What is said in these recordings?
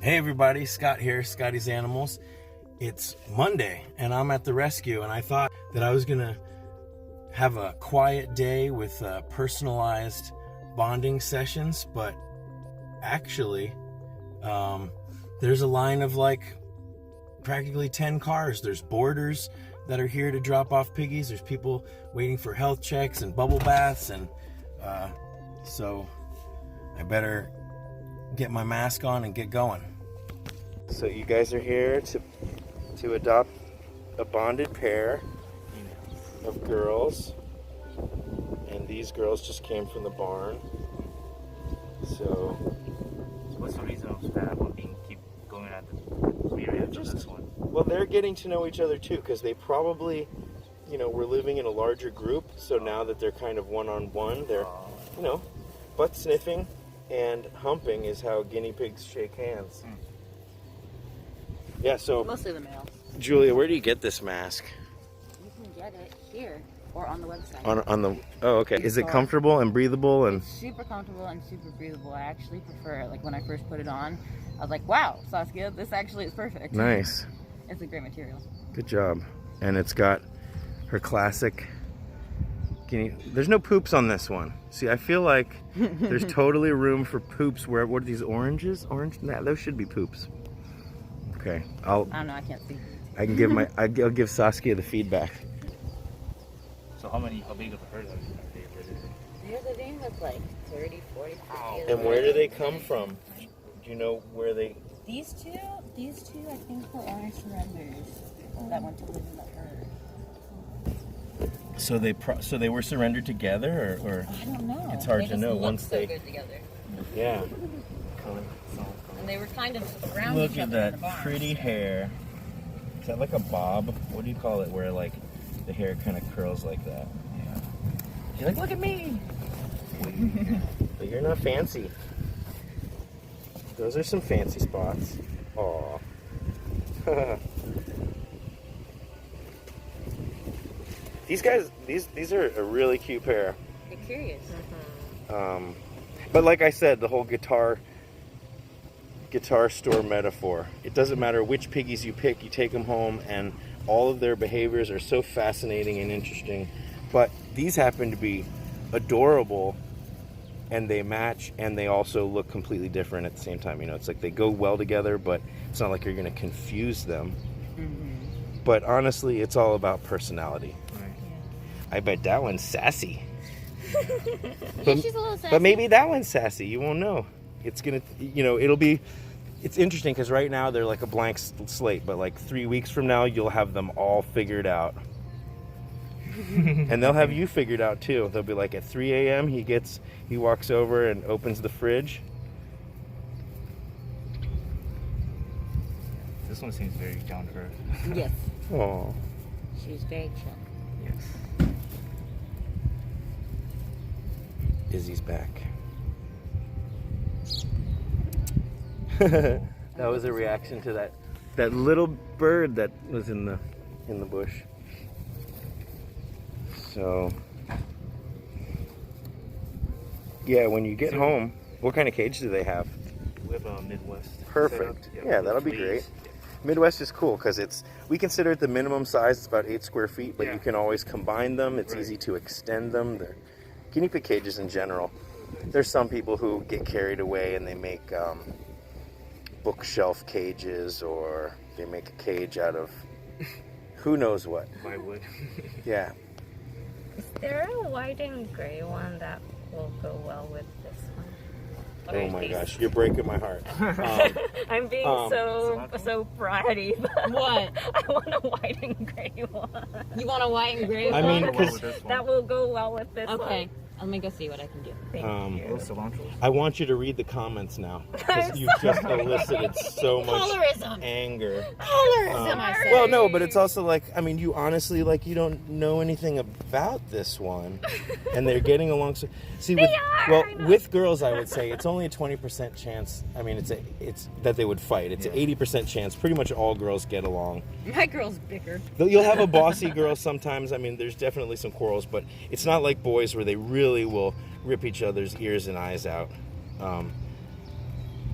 Hey everybody, Scott here, Scotty's Animals. It's Monday and I'm at the rescue, and I thought that I was gonna have a quiet day with personalized bonding sessions, but actually there's a line of like practically 10 cars. There's boarders that are here to drop off piggies. There's people waiting for health checks and bubble baths, and so I better get my mask on and get going. So you guys are here to adopt a bonded pair of girls, and these girls just came from the barn. So what's the reason of that one being keep going at the area of this one? Well, they're getting to know each other too, because they probably, were living in a larger group. So now that they're kind of one-on-one, they're, butt sniffing and humping is how guinea pigs shake hands. Yeah, so mostly the males. Julia, where do you get this mask? You can get it here or on the website. On the okay. Is it comfortable and breathable and? It's super comfortable and super breathable. I actually prefer it. Like when I first put it on, I was like, "Wow, Saskia, this actually is perfect." Nice. It's a great material. Good job. And it's got her classic guinea. There's no poops on this one. See, I feel like there's totally room for poops. What are these oranges? Orange? Nah, those should be poops. Okay, I don't know. I can't see. I can give I'll give Saskia the feedback. So how big of a herd are they? They're living with like 30, 40, 50. And where do they come from? Do you know where they? These two, I think were owner surrenders that went to live in the herd. So they were surrendered together, or I don't know. It's hard they to know look once so they. good together. Yeah. And they were kind of around Look each at other in the that barn. pretty hair. Is that like a bob? What do you call it? Where like the hair kind of curls like that. Yeah. You're like, look at me. But you're not fancy. Those are some fancy spots. Aw. These guys, these are a really cute pair. They're curious. But like I said, the whole guitar store metaphor. It doesn't matter which piggies you pick, you take them home, and all of their behaviors are so fascinating and interesting. But these happen to be adorable, and they match, and they also look completely different at the same time. It's like they go well together, but it's not like you're going to confuse them. But honestly, it's all about personality. Right. I bet that one's sassy. Yeah, she's a little sassy. But maybe that one's sassy. You won't know. It's gonna, it's interesting because right now they're like a blank slate, but like 3 weeks from now you'll have them all figured out. And they'll have you figured out too. They'll be like at 3 a.m. he walks over and opens the fridge. This one seems very down to earth. Yes. Oh. She's very chill. Yes. Izzy's back. That was a reaction to that little bird that was in the bush. So yeah, when you get home, what kind of cage do they have? We have a Midwest. Perfect. Setup. Yeah, that'll be great. Midwest is cool because we consider it the minimum size. It's about 8 square feet, but you can always combine them. It's easy to extend them. They're guinea pig cages in general. There's some people who get carried away and they make bookshelf cages, or they make a cage out of who knows what. Plywood. Yeah. Is there a white and gray one that will go well with this one? Oh my gosh, you're breaking my heart. I'm being so bratty. But What? I want a white and gray one. You want a white and gray I one? mean, because That will go well with this one. Okay. Let me go see what I can do. Thank you. Cilantro. I want you to read the comments now, because you've just elicited so much Colorism. anger. Colorism, I said. Well, no, but it's also like, you honestly, you don't know anything about this one, and they're getting along. So, see, with girls, I would say it's only a 20% chance. It's that they would fight. It's an 80% chance. Pretty much all girls get along. My girl's bigger. You'll have a bossy girl sometimes. There's definitely some quarrels, but it's not like boys where they really will rip each other's ears and eyes out.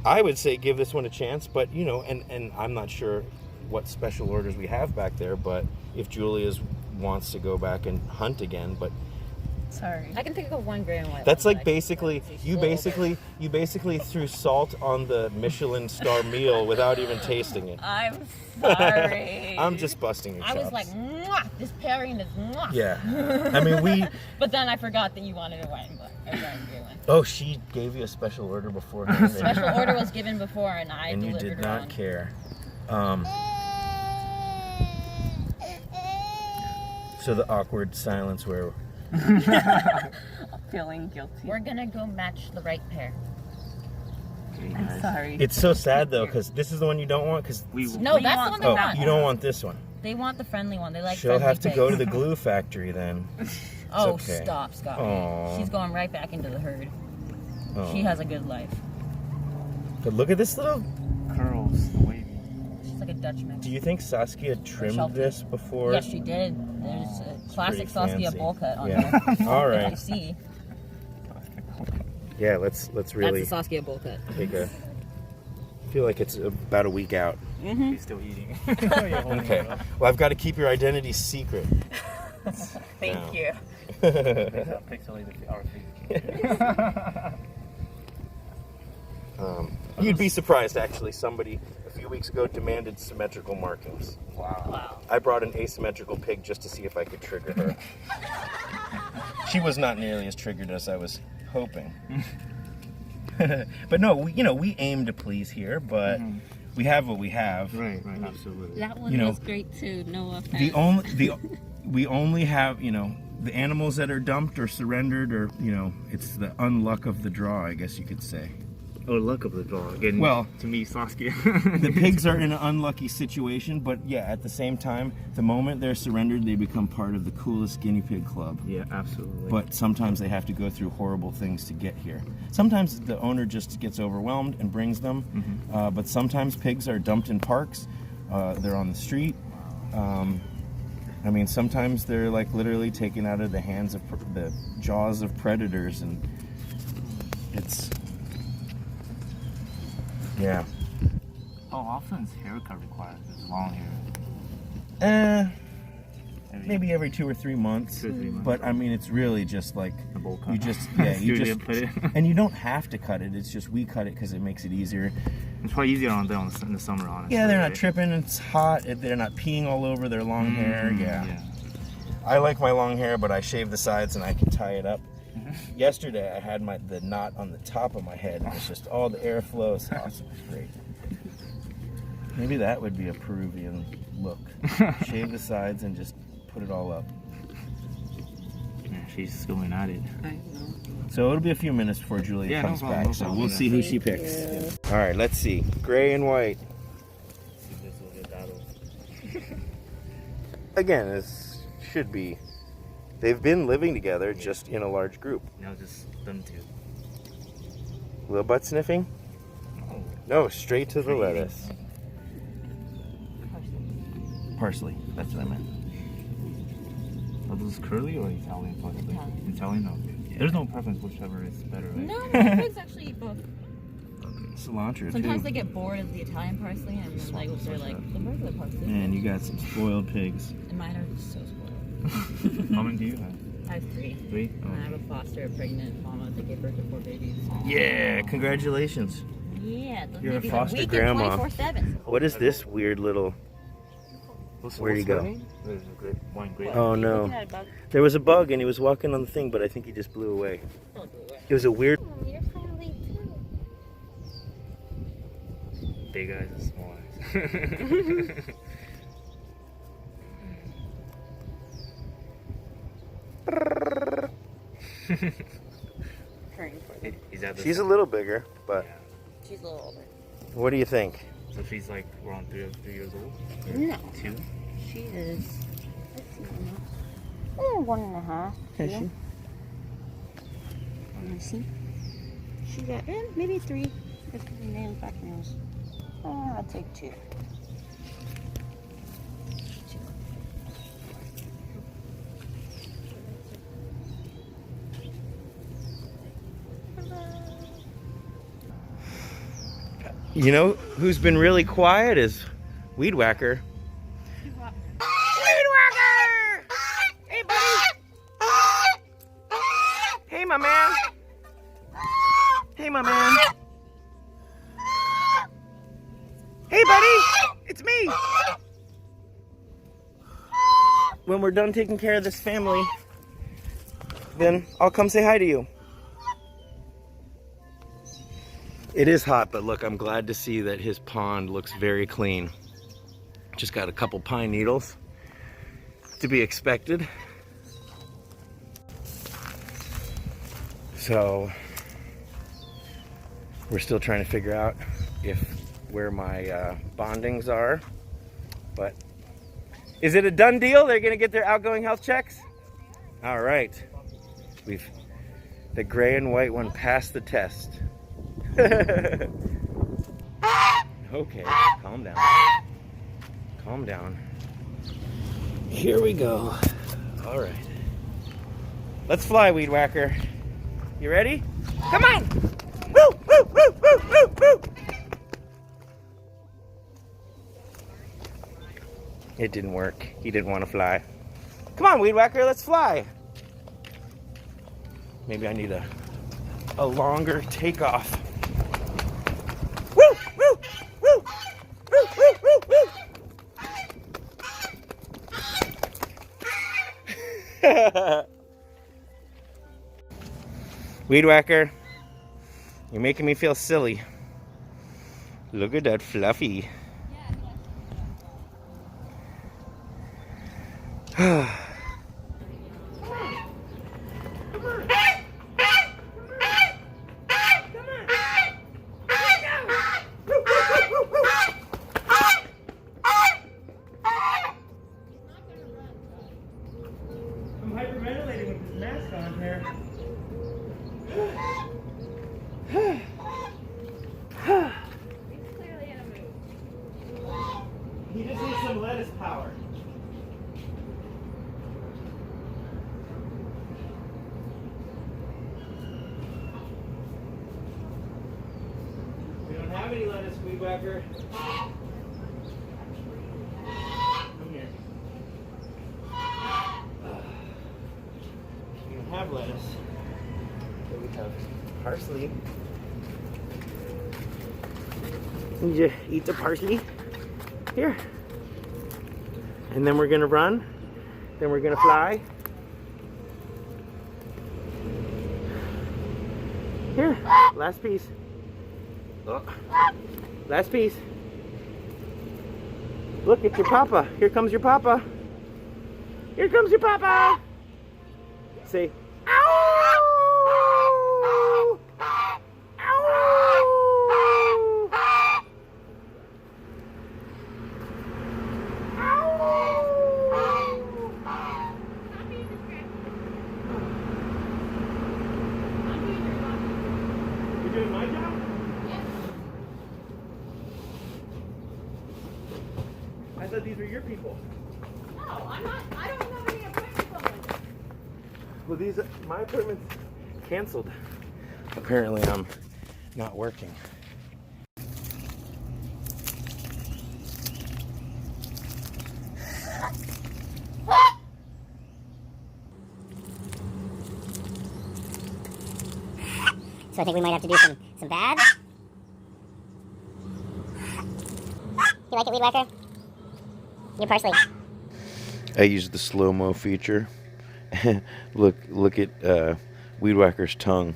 I would say give this one a chance, but you know, and I'm not sure what special orders we have back there, but if Julia wants to go back and hunt again, but Sorry. I can think of one gray and white. that's like basically you basically threw salt on the Michelin star meal without even tasting it. I'm sorry. I'm just busting your chops. I was like, mwah, this pairing is mwah. Yeah. I mean, But then I forgot that you wanted a white and black. A gray one. Oh, she gave you a special order before. Special order was given before, and I and you delivered did not wrong. care. So the awkward silence where Feeling guilty. We're gonna go match the right pair. I'm Sorry. it's so sad though, because this is the one you don't want. Because No, that's the one they want. you don't want this one. They want the friendly one. They like. She'll friendly have to pigs. go to the glue factory then. Oh, okay. stop, Scotty. Aw. She's going right back into the herd. Oh. She has a good life. But look at this little. curls, the wavy. She's like a Dutch mix. Do you think Saskia trimmed Sheltie. this before? Yes, she did. There's a classic pretty Saskia fancy. bowl cut on Yeah. here. All If right. you see, Yeah. Let's really that's the Saskia bowl cut. take a. I feel like it's about a week out. He's still eating. Okay. Well, I've got to keep your identity secret. Thank you. Pixelate our face. You'd be surprised, actually. Somebody a few weeks ago demanded symmetrical markings. Wow. I brought an asymmetrical pig just to see if I could trigger her. She was not nearly as triggered as I was hoping. But no, we aim to please here, but we have what we have. Right, absolutely. That one You know, was great too. No offense. We only have, the animals that are dumped or surrendered, or it's the unluck of the draw, I guess you could say. Oh, luck of the draw. Again, Well, to me, Saskia. The pigs are in an unlucky situation, but yeah, at the same time, the moment they're surrendered, they become part of the coolest guinea pig club. Yeah, absolutely. But sometimes they have to go through horrible things to get here. Sometimes the owner just gets overwhelmed and brings them, but sometimes pigs are dumped in parks. They're on the street. Sometimes they're like literally taken out of the hands of the jaws of predators, and it's. Yeah. How often is haircut required? Is long hair? Maybe every 2 or 3 months. 2 or 3 months. But it's really just like A bowl cut. you just Put it. and you don't have to cut it. It's just we cut it because it makes it easier. It's probably easier in the summer, honestly. Yeah, they're not right? tripping. It's hot. They're not peeing all over their long hair. Yeah. Yeah. I like my long hair, but I shave the sides and I can tie it up. Yesterday I had the knot on the top of my head, and it's just all the airflow. It's awesome. It's great. Maybe that would be a Peruvian look. Shave the sides and just put it all up. Yeah, she's going at it. I know. So it'll be a few minutes before Julia Yeah, no comes problem, back. no So problem. we'll see who she picks. All right, let's see. Gray and white. This will be a battle. Again, this should be. They've been living together, just in a large group. Now just them two. Little butt sniffing? Oh. No, straight to the lettuce. Parsley. That's what I meant. Are those curly or Italian parsley? Italian? Okay. There's no preference, whichever is better, right? No, the pigs actually eat both. Cilantro Sometimes too. they get bored of the Italian parsley, and then they're like the regular parsley. Man, you got some spoiled pigs. And mine are just so spoiled. How many do you have? I have 3. 3? And I have a foster, a pregnant mama that gave birth to 4 babies. Yeah, congratulations. Yeah, those You're a babies foster are weak grandma. 24/7. What is this weird little... Where'd he go? There's a great wine grape. Oh no. Looking at a bug. There was a bug and he was walking on the thing, but I think he just blew away. It was a weird... Oh, you're friendly too. Big eyes and small eyes. Is that the She's a little bigger, but Yeah. She's a little older. what do you think? So she's like around 3 years old? No, 2? she is. Let's see, 1.5. Is Yeah. she? Let me see. She got maybe 3 if the nails, back nails. I'll take 2. You know who's been really quiet is Weed Whacker. Weed Whacker! Hey, buddy! Hey, my man! Hey, my man! Hey, buddy! It's me! When we're done taking care of this family, then I'll come say hi to you. It is hot, but look, I'm glad to see that his pond looks very clean. Just got a couple pine needles, to be expected. So we're still trying to figure out where my bondings are, but is it a done deal? They're gonna get their outgoing health checks? All right, the gray and white one passed the test. Okay, calm down. Calm down. Here we go. All right. Let's fly, Weed Whacker. You ready? Come on! Woo, woo, woo, woo, woo, woo! It didn't work. He didn't want to fly. Come on, Weed Whacker, let's fly. Maybe I need a longer takeoff. Woo, woo, woo, woo, woo, woo, woo. Weed Whacker, you're making me feel silly. Look at that fluffy. I'm hyperventilating with this mask on here. He's clearly in a mood. He just needs some lettuce power. We don't have any lettuce, Weed Whacker. Come here. We don't have lettuce. But we have parsley. You just eat the parsley. Here. And then we're gonna run. Then we're gonna fly. Here, last piece. Oh. Last piece. Look, it's your papa. Here comes your papa. Here comes your papa. Say, ow! You're doing my job? I thought these were your people. No, I'm not. I don't have any appointments on Monday. Well, my appointment's canceled. Apparently, I'm not working. So I think we might have to do some baths. You like it, Weed Whacker? Your parsley. I used the slow-mo feature. look at Weed Whacker's tongue.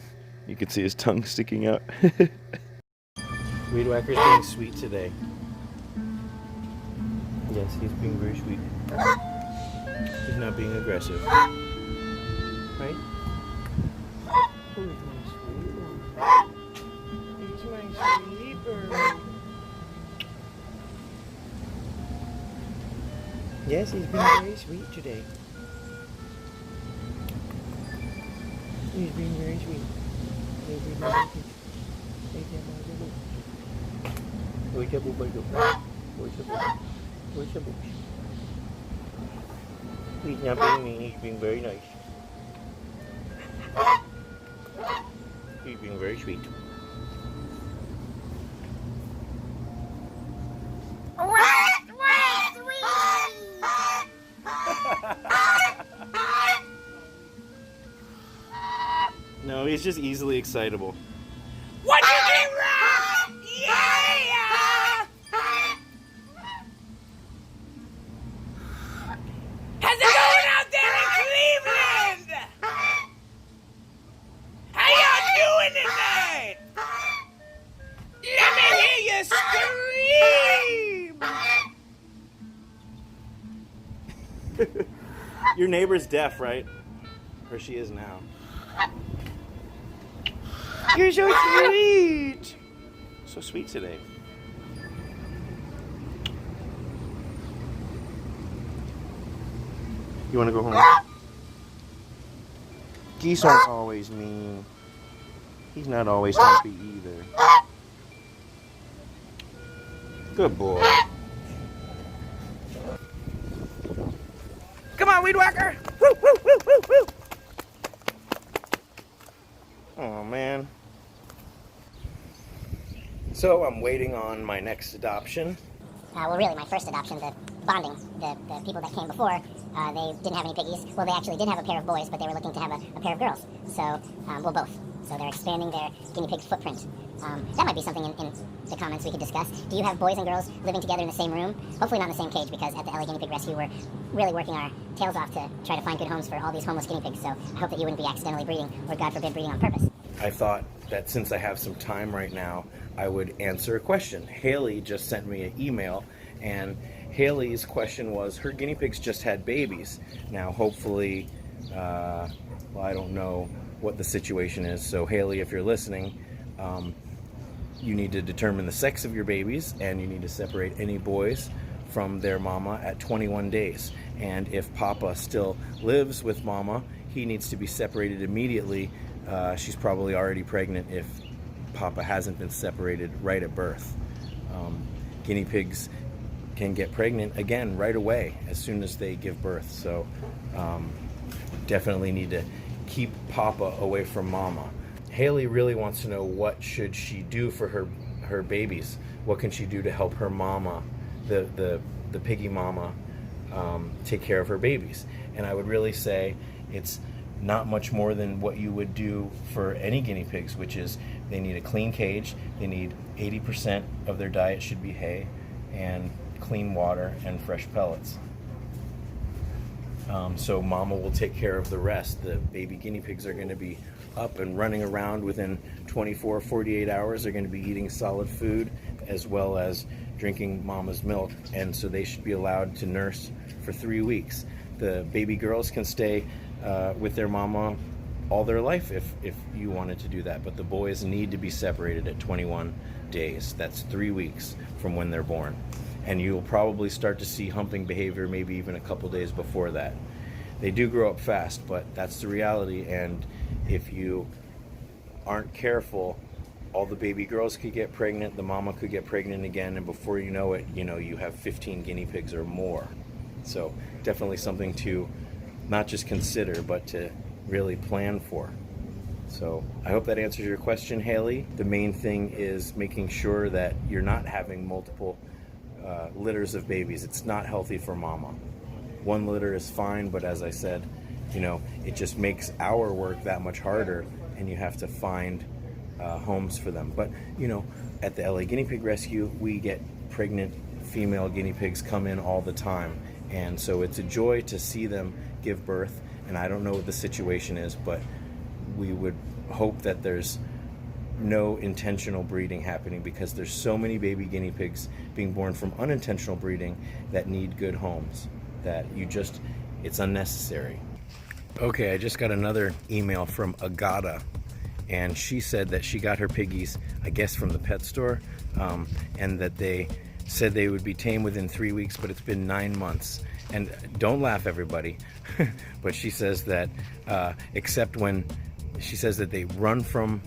You can see his tongue sticking out. Weed Whacker's being sweet today. Yes, he's being very sweet. He's not being aggressive. Right? Who's my sweet one? He's my sweet bird. Yes, he's been very sweet today. He's being very sweet. He's not being mean, he's being very nice. He's being very sweet. He's just easily excitable. What you did wrong? Yeah! How's it going out there in Cleveland? How y'all doing tonight? Let me hear you scream! Your neighbor's deaf, right? Or she is now. You're so sweet! So sweet today. You want to go home? Geese aren't always mean. He's not always happy either. Good boy. Come on, weed whacker! Woo, woo, woo, woo, woo! Oh, man. So I'm waiting on my next adoption. Well, really, my first adoption, the bonding, the people that came before, they didn't have any piggies. Well, they actually did have a pair of boys, but they were looking to have a pair of girls. So, well, both. So they're expanding their guinea pig's footprint. That might be something in the comments we could discuss. Do you have boys and girls living together in the same room? Hopefully not in the same cage, because at the LA Guinea Pig Rescue, we're really working our tails off to try to find good homes for all these homeless guinea pigs. So I hope that you wouldn't be accidentally breeding, or God forbid, breeding on purpose. I thought that since I have some time right now, I would answer a question. Haley just sent me an email, and Haley's question was, her guinea pigs just had babies. Now, hopefully, well, I don't know what the situation is. So, Haley, if you're listening, you need to determine the sex of your babies, and you need to separate any boys from their mama at 21 days. And if Papa still lives with mama, he needs to be separated immediately. She's probably already pregnant if Papa hasn't been separated right at birth. Guinea pigs can get pregnant again right away as soon as they give birth. So definitely need to keep Papa away from mama. Haley really wants to know, what should she do for her babies? What can she do to help her mama, the piggy mama, take care of her babies? And I would really say it's not much more than what you would do for any guinea pigs, which is they need a clean cage, they need 80% of their diet should be hay, and clean water and fresh pellets. So mama will take care of the rest. The baby guinea pigs are going to be up and running around within 24, 48 hours. They're going to be eating solid food as well as drinking mama's milk, and so they should be allowed to nurse for 3 weeks. The baby girls can stay with their mama all their life if you wanted to do that, but the boys need to be separated at 21 days. That's 3 weeks from when they're born, and you'll probably start to see humping behavior maybe even a couple days before that. They do grow up fast, but that's the reality, and if you aren't careful, all the baby girls could get pregnant, the mama could get pregnant again, and before you know it, you have 15 guinea pigs or more. So definitely something to not just consider, but to really plan for. So I hope that answers your question, Haley. The main thing is making sure that you're not having multiple litters of babies. It's not healthy for mama. One litter is fine, but as I said, it just makes our work that much harder, and you have to find homes for them. But at the LA Guinea Pig Rescue, we get pregnant female guinea pigs come in all the time, and so it's a joy to see them give birth. And I don't know what the situation is, but we would hope that there's no intentional breeding happening, because there's so many baby guinea pigs being born from unintentional breeding that need good homes, that it's unnecessary. Okay, I just got another email from Agata, and she said that she got her piggies, I guess, from the pet store, and that they said they would be tame within 3 weeks, but it's been 9 months. And don't laugh, everybody, but she says that except when she says that they run from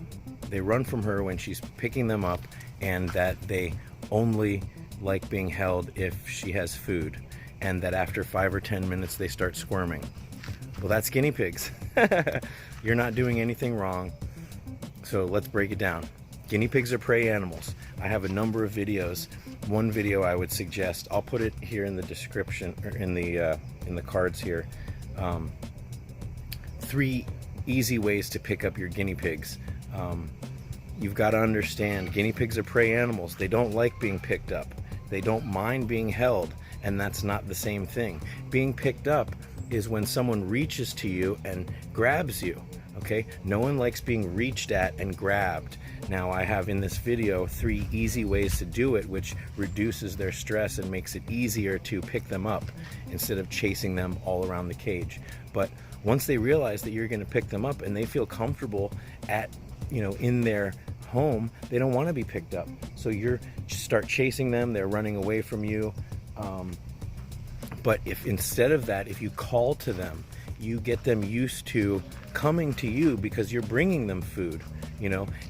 her when she's picking them up, and that they only like being held if she has food, and that after 5 or 10 minutes they start squirming. Well, that's guinea pigs. You're not doing anything wrong. So let's break it down. Guinea pigs are prey animals. I have a number of videos. One video I would suggest, I'll put it here in the description, or in the cards here. 3 easy ways to pick up your guinea pigs. You've got to understand, guinea pigs are prey animals. They don't like being picked up. They don't mind being held, and that's not the same thing. Being picked up is when someone reaches to you and grabs you, okay? No one likes being reached at and grabbed. Now, I have in this video 3 easy ways to do it, which reduces their stress and makes it easier to pick them up instead of chasing them all around the cage. But once they realize that you're going to pick them up and they feel comfortable at, in their home, they don't want to be picked up. So you start chasing them, they're running away from you. But if instead of that, if you call to them, you get them used to coming to you because you're bringing them food.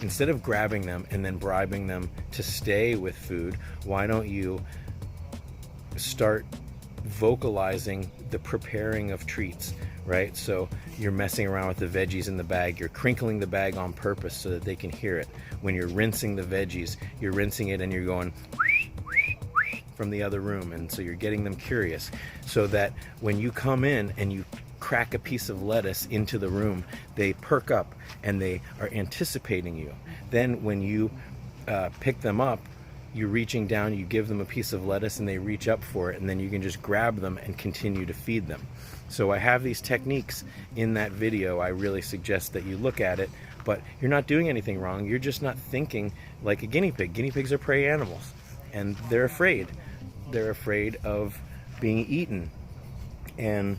Instead of grabbing them and then bribing them to stay with food, why don't you start vocalizing the preparing of treats, right? So you're messing around with the veggies in the bag, you're crinkling the bag on purpose so that they can hear it. When you're rinsing the veggies, you're rinsing it and you're going from the other room, and so you're getting them curious, so that when you come in and you crack a piece of lettuce into the room, they perk up and they are anticipating you. Then when you pick them up, you're reaching down, you give them a piece of lettuce and they reach up for it, and then you can just grab them and continue to feed them. So I have these techniques in that video. I really suggest that you look at it, but you're not doing anything wrong. You're just not thinking like a guinea pig. Guinea pigs are prey animals, and they're afraid. They're afraid of being eaten. And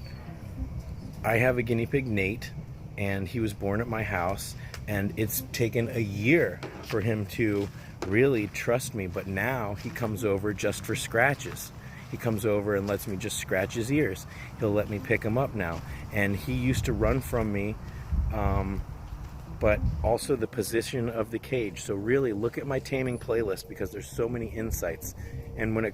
I have a guinea pig, Nate, and he was born at my house, and it's taken a year for him to really trust me, but now he comes over just for scratches. He comes over and lets me just scratch his ears. He'll let me pick him up now. And he used to run from me, but also the position of the cage. So really look at my taming playlist, because there's so many insights. And when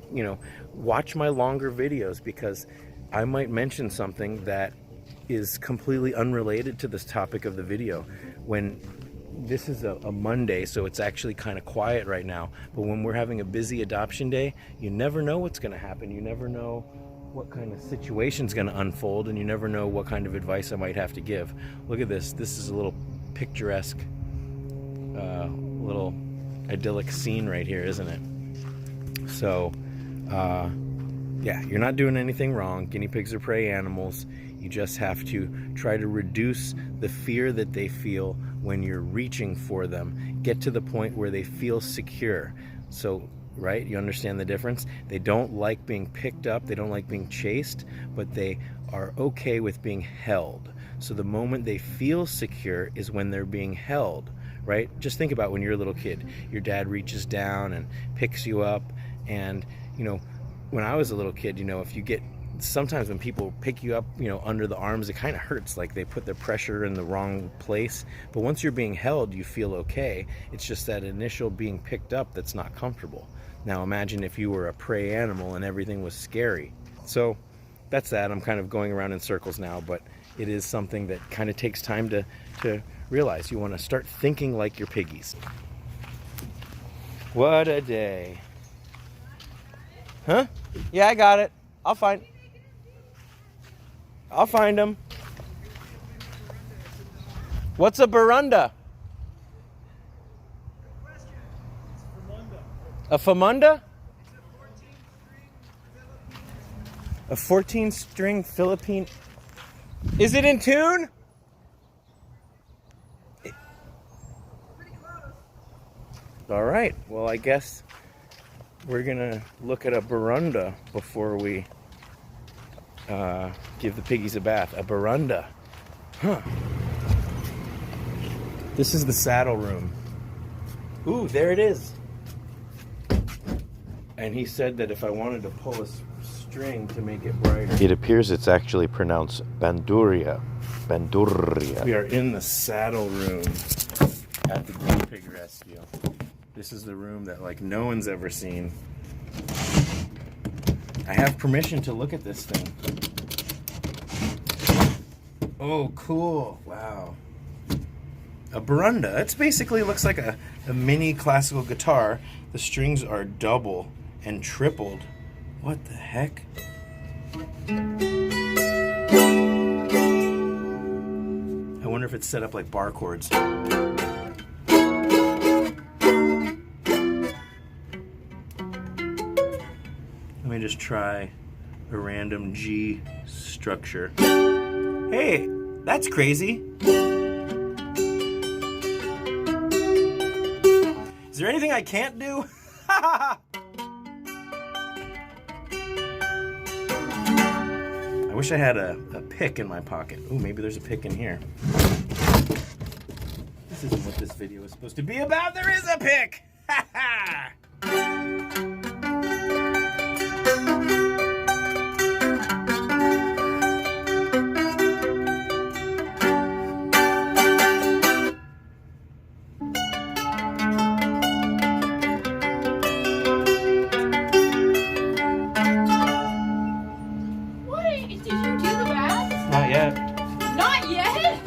watch my longer videos, because I might mention something that is completely unrelated to this topic of the video. When this is a Monday, so it's actually kind of quiet right now, but when we're having a busy adoption day, you never know what's going to happen. You never know what kind of situation's going to unfold, and you never know what kind of advice I might have to give. Look at this. This is a little picturesque, little idyllic scene right here, isn't it? So, yeah, you're not doing anything wrong. Guinea pigs are prey animals. You just have to try to reduce the fear that they feel when you're reaching for them. Get to the point where they feel secure. So, right, you understand the difference? They don't like being picked up, they don't like being chased, but they are okay with being held. So the moment they feel secure is when they're being held, right? Just think about when you're a little kid. Your dad reaches down and picks you up, and when I was a little kid, if you get, sometimes when people pick you up, under the arms, it kind of hurts, like they put their pressure in the wrong place. But once you're being held, you feel okay. It's just that initial being picked up that's not comfortable. Now imagine if you were a prey animal and everything was scary. So that's that. I'm kind of going around in circles now, but it is something that kind of takes time to realize. You want to start thinking like your piggies. What a day. Huh? Yeah, I got it. I'll find them. What's a barunda? A famunda? A 14-string Philippine. Is it in tune? All right. Well, I guess we're gonna look at a barunda before we give the piggies a bath. A barunda. Huh. This is the saddle room. Ooh, there it is. And he said that if I wanted to pull a string to make it brighter. It appears it's actually pronounced Banduria. Banduria. We are in the saddle room at the guinea pig rescue. This is the room that no one's ever seen. I have permission to look at this thing. Oh, cool. Wow. A barunda. It basically looks like a mini classical guitar. The strings are double and tripled. What the heck? I wonder if it's set up like bar chords. Let me just try a random G structure. Hey, that's crazy. Is there anything I can't do? I wish I had a pick in my pocket. Ooh, maybe there's a pick in here. This isn't what this video is supposed to be about. There is a pick! Ha ha! Not yet. Not yet?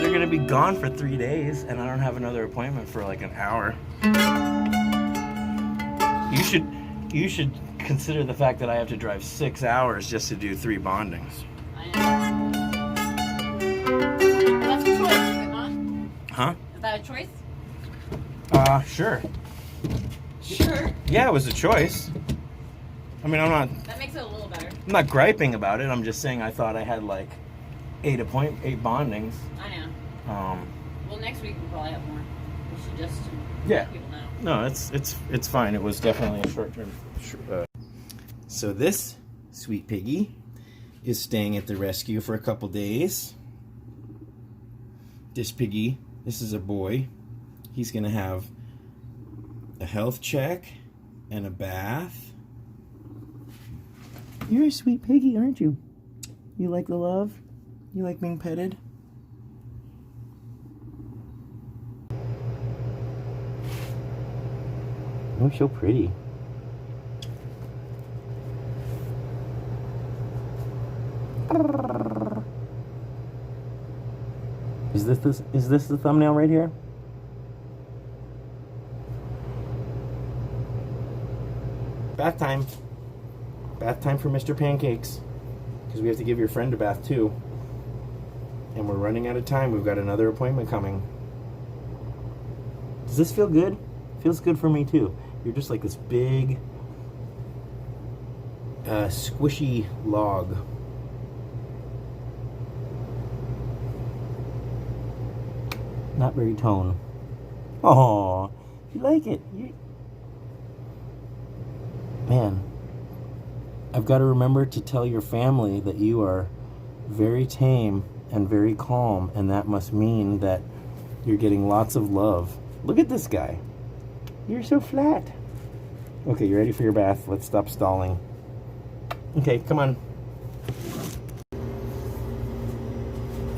They're gonna be gone for 3 days, and I don't have another appointment for like an hour. You should consider the fact that I have to drive 6 hours just to do 3 bondings. I know. That's a choice, is it not? Huh? Is that a choice? Sure. Sure. Yeah, it was a choice. I mean, That makes it a little better. I'm not griping about it. I'm just saying I thought I had like 8 bondings. I know. Well, next week we'll probably have more. We should just let people know. No, it's fine. It was definitely a short term. So this sweet piggy is staying at the rescue for a couple days. This piggy, this is a boy. He's gonna have a health check and a bath. You're a sweet piggy, aren't you? You like the love? You like being petted? Oh, so pretty. Is this the thumbnail right here? Bath time. Bath time for Mr. Pancakes. Because we have to give your friend a bath too. And we're running out of time. We've got another appointment coming. Does this feel good? Feels good for me too. You're just like this big, squishy log. Not very tone. Oh, you like it? Man, I've got to remember to tell your family that you are very tame and very calm, and that must mean that you're getting lots of love. Look at this guy. You're so flat. Okay, you ready for your bath? Let's stop stalling. Okay, come on.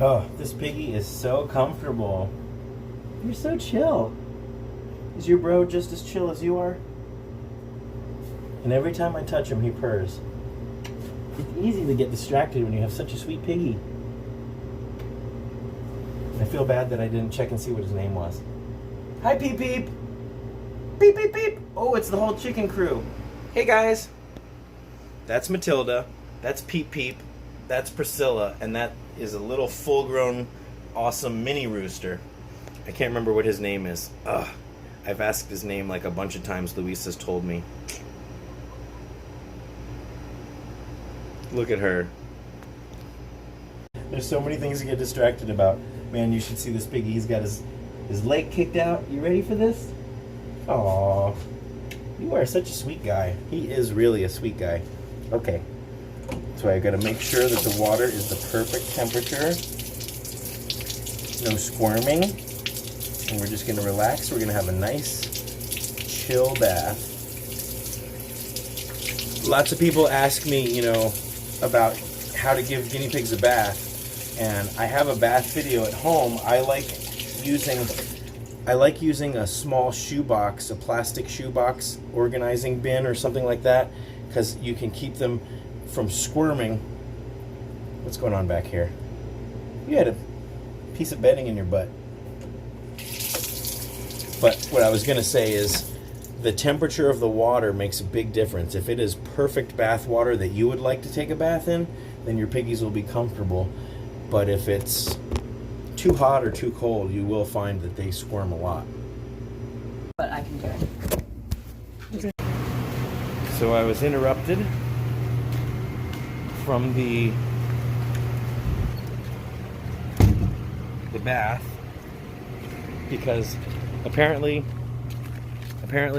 Oh, this piggy is so comfortable. You're so chill. Is your bro just as chill as you are? And every time I touch him, he purrs. It's easy to get distracted when you have such a sweet piggy. I feel bad that I didn't check and see what his name was. Hi, Peep Peep! Beep, beep, beep. Oh, it's the whole chicken crew. Hey, guys. That's Matilda. That's Peep Peep. That's Priscilla. And that is a little full-grown, awesome mini rooster. I can't remember what his name is. Ugh. I've asked his name like a bunch of times. Luisa's told me. Look at her. There's so many things to get distracted about. Man, you should see this piggy. He's got his leg kicked out. You ready for this? Aww, you are such a sweet guy. He is really a sweet guy. Okay, so I gotta make sure that the water is the perfect temperature. No squirming. And we're just gonna relax. We're gonna have a nice, chill bath. Lots of people ask me, about how to give guinea pigs a bath. And I have a bath video at home. I like using a small shoebox, a plastic shoebox organizing bin or something like that, because you can keep them from squirming. What's going on back here? You had a piece of bedding in your butt. But what I was going to say is the temperature of the water makes a big difference. If it is perfect bath water that you would like to take a bath in, then your piggies will be comfortable. But if it's too hot or too cold, you will find that they squirm a lot. But I can do it. So I was interrupted from the bath because apparently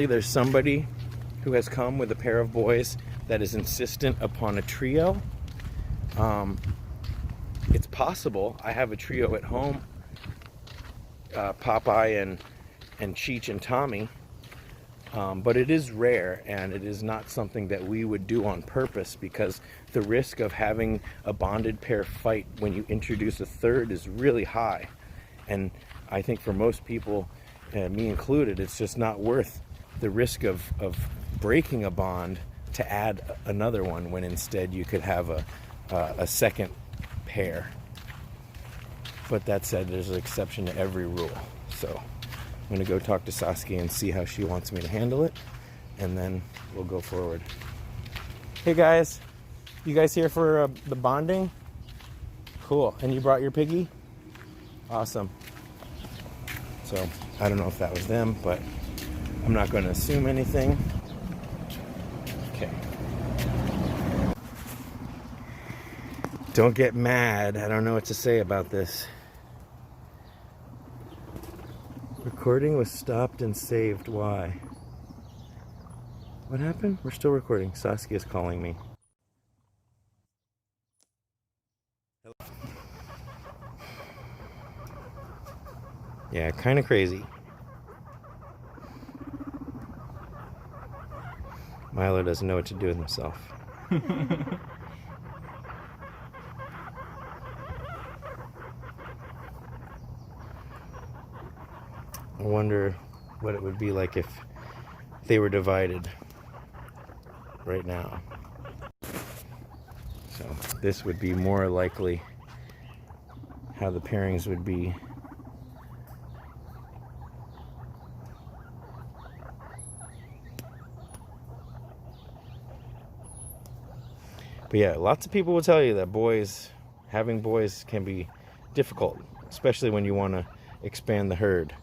there's somebody who has come with a pair of boys that is insistent upon a trio. It's possible. I have a trio at home, Popeye and Cheech and Tommy, but it is rare, and it is not something that we would do on purpose because the risk of having a bonded pair fight when you introduce a third is really high. And I think for most people, me included, it's just not worth the risk of breaking a bond to add another one when instead you could have a second pair. But that said, there's an exception to every rule. So I'm going to go talk to Saskia and see how she wants me to handle it, and then we'll go forward. Hey guys, you guys here for the bonding? Cool. And you brought your piggy? Awesome. So I don't know if that was them, but I'm not going to assume anything. Okay. Don't get mad. I don't know what to say about this. Recording was stopped and saved. Why? What happened? We're still recording. Saskia's calling me. Hello. Yeah, kind of crazy. Milo doesn't know what to do with himself. I wonder what it would be like if they were divided right now. So this would be more likely how the pairings would be. But yeah, lots of people will tell you that having boys can be difficult, especially when you want to expand the herd.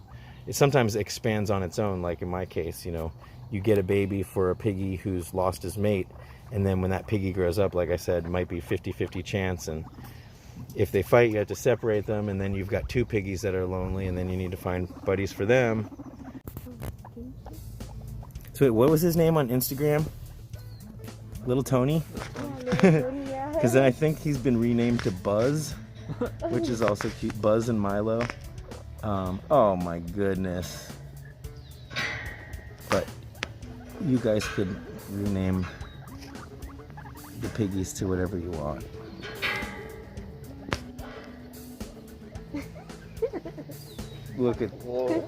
It sometimes expands on its own, like in my case, you get a baby for a piggy who's lost his mate, and then when that piggy grows up, like I said, it might be 50-50 chance, and if they fight, you have to separate them, and then you've got two piggies that are lonely, and then you need to find buddies for them. So wait, what was his name on Instagram? Little Tony? Because I think he's been renamed to Buzz, which is also cute. Buzz and Milo. Oh my goodness. But you guys could rename the piggies to whatever you want. Look at... Whoa.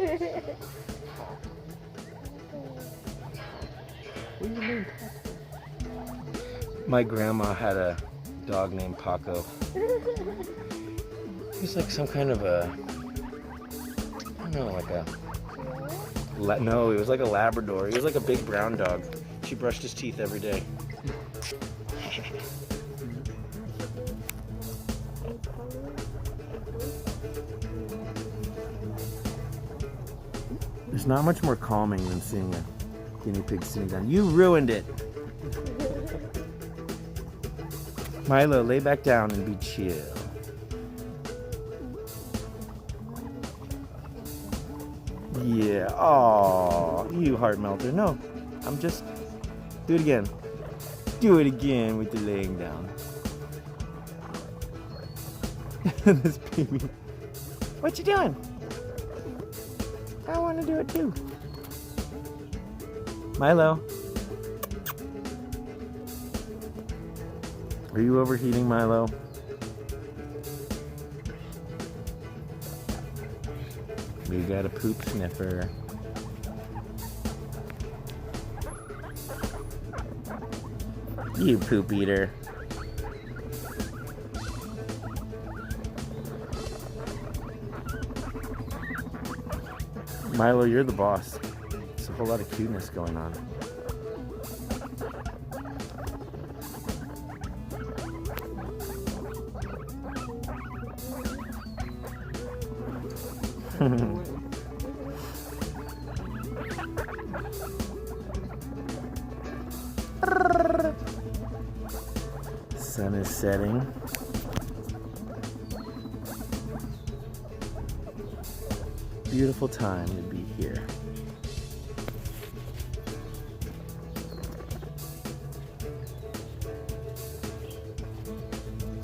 What do you mean? My grandma had a dog named Paco. He was like some kind of a... I don't know, like a... No, he was like a Labrador. He was like a big brown dog. She brushed his teeth every day. There's not much more calming than seeing a guinea pig sitting down. You ruined it! Milo, lay back down and be chill. Yeah, oh, you heart melter. No, I'm just... Do it again. Do it again with the laying down. This baby. What you doing? I want to do it too. Milo. Are you overheating, Milo? We got a poop sniffer. You poop eater. Milo, you're the boss. There's a whole lot of cuteness going on. Sun is setting. Beautiful time to be here.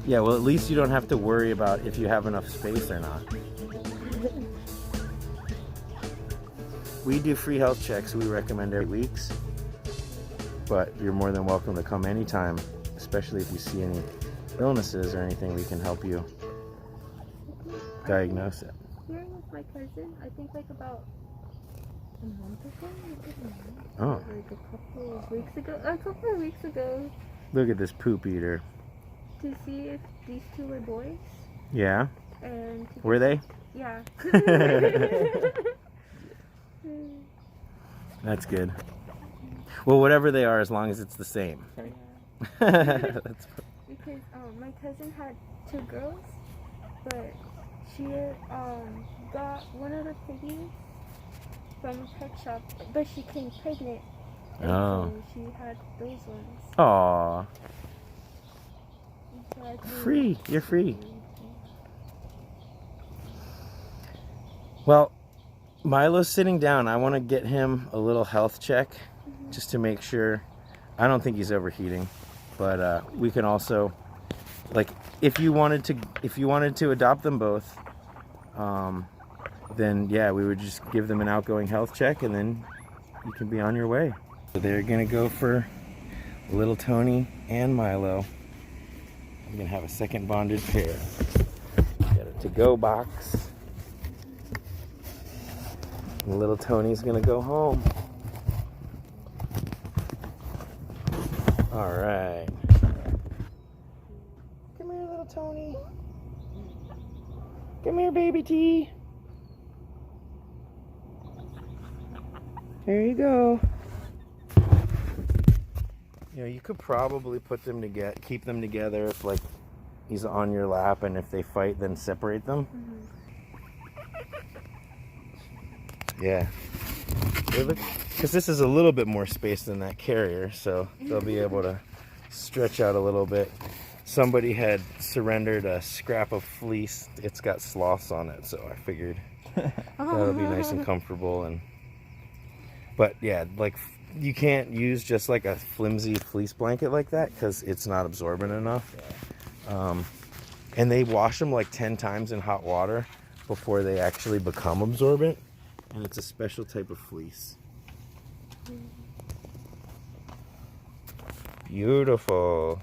Yeah, well, at least you don't have to worry about if you have enough space or not. We do free health checks. We recommend every weeks, but you're more than welcome to come anytime, especially if you see any illnesses or anything. We can help you diagnose it. Here with my cousin, I think like about a month ago. Oh, Like a couple of weeks ago, look at this poop eater. to see if these two were boys. Yeah, And to were they? yeah. That's good. Well, whatever they are, as long as it's the same. That's Because my cousin had two girls, but she got one of the piggies from a pet shop, but she came pregnant. And Oh. so she had those ones. Aw, And so I think- free. You're free. Well, Milo's sitting down. I want to get him a little health check just to make sure. I don't think he's overheating, but we can also, like, if you wanted to adopt them both, then yeah, we would just give them an outgoing health check, and then you can be on your way. So they're gonna go for little Tony and Milo. I'm gonna have a second bonded pair. Got a to-go box. And little Tony's gonna go home. All right. Come here, little Tony. Come here, baby T. There you go. You know, you could probably put them together, keep them together if, like, he's on your lap, and if they fight, then separate them. Yeah. Because this is a little bit more space than that carrier, so they'll be able to stretch out a little bit. Somebody had surrendered a scrap of fleece. It's got sloths on it, so I figured that'll be nice and comfortable. But yeah, like, you can't use just like a flimsy fleece blanket like that because it's not absorbent enough. And they wash them like 10 times in hot water before they actually become absorbent. And it's a special type of fleece. Beautiful.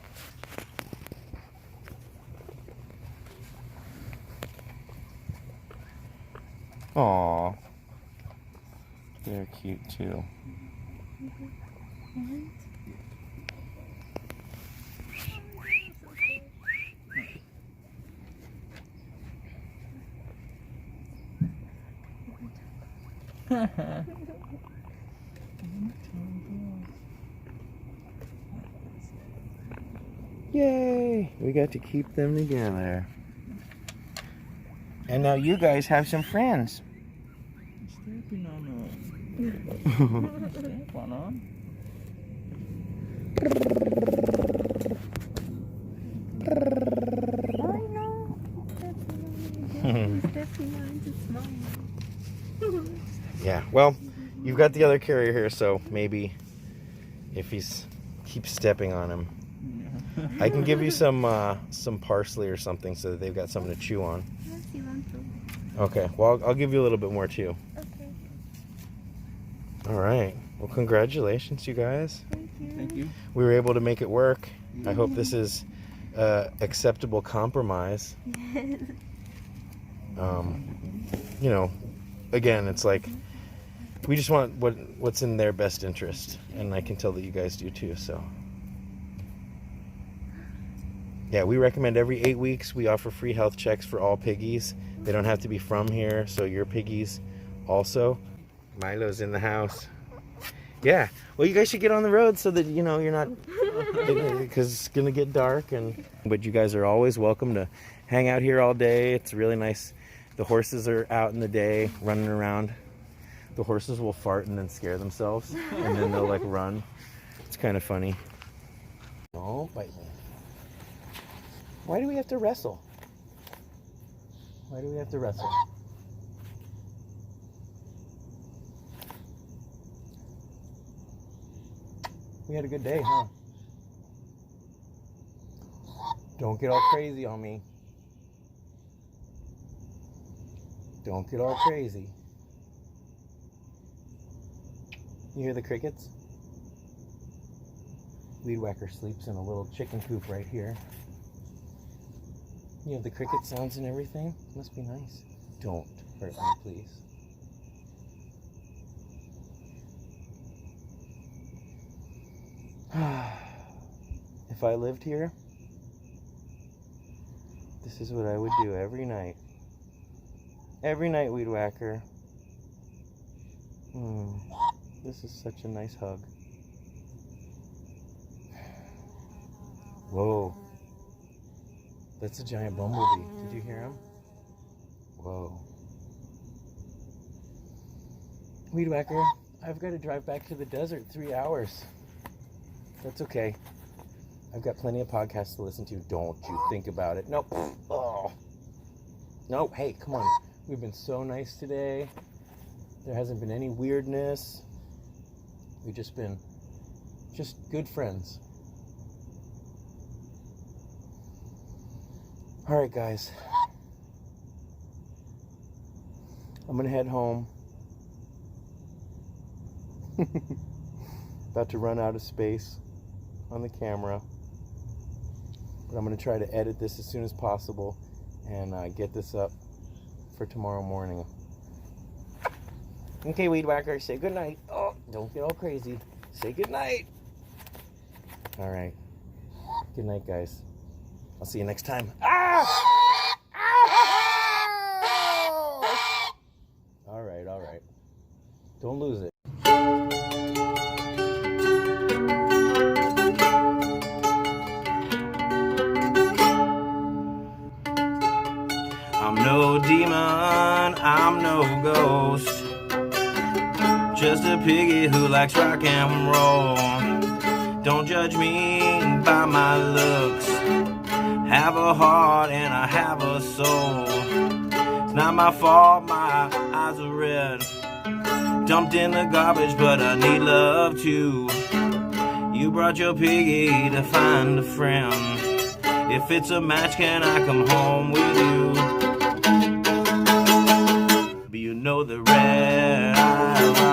Aww. They're cute too. Yay! We got to keep them together. And now you guys have some friends. Yeah, well, you've got the other carrier here, so maybe if he's keeps stepping on him, I can give you some parsley or something so that they've got something to chew on. Okay, well, I'll give you a little bit more too. Okay. All right. Well, congratulations, you guys. Thank you. We were able to make it work. I hope this is acceptable compromise. You know, again, it's like we just want what's in their best interest, and I can tell that you guys do too. So, yeah, we recommend every 8 weeks we offer free health checks for all piggies. They don't have to be from here, so your piggies also. Milo's in the house. Yeah, well, you guys should get on the road so that, you know, you're not, because it's gonna get dark. But you guys are always welcome to hang out here all day. It's really nice. The horses are out in the day running around. The horses will fart and then scare themselves, and then they'll like run. It's kind of funny. Don't bite me. Why do we have to wrestle? Why do we have to wrestle? We had a good day, huh? Don't get all crazy on me. Don't get all crazy. You hear the crickets? Weed Whacker sleeps in a little chicken coop right here. You have the cricket sounds and everything? Must be nice. Don't hurt me, please. If I lived here, this is what I would do every night. Every night, Weed Whacker. This is such a nice hug. Whoa. That's a giant bumblebee. Did you hear him? Whoa. Weed Whacker, I've got to drive back to the desert 3 hours. That's okay. I've got plenty of podcasts to listen to. Don't you think about it. Nope. Oh. Nope. Hey, come on. We've been so nice today. There hasn't been any weirdness. We've just been good friends. All right, guys. I'm going to head home. About to run out of space on the camera. But I'm going to try to edit this as soon as possible and get this up for tomorrow morning. Okay, Weed Whacker, say goodnight. Oh, don't get all crazy. Say goodnight. All right. Good night, guys. I'll see you next time. Ah! All right, all right. Don't lose it. I'm no demon, I'm no ghost. Just a piggy who likes rock and roll. Don't judge me by my looks. Have a heart and I have a soul. It's not my fault, my eyes are red. Dumped in the garbage, but I need love too. You brought your piggy to find a friend. If it's a match, can I come home with you? But you know the red eye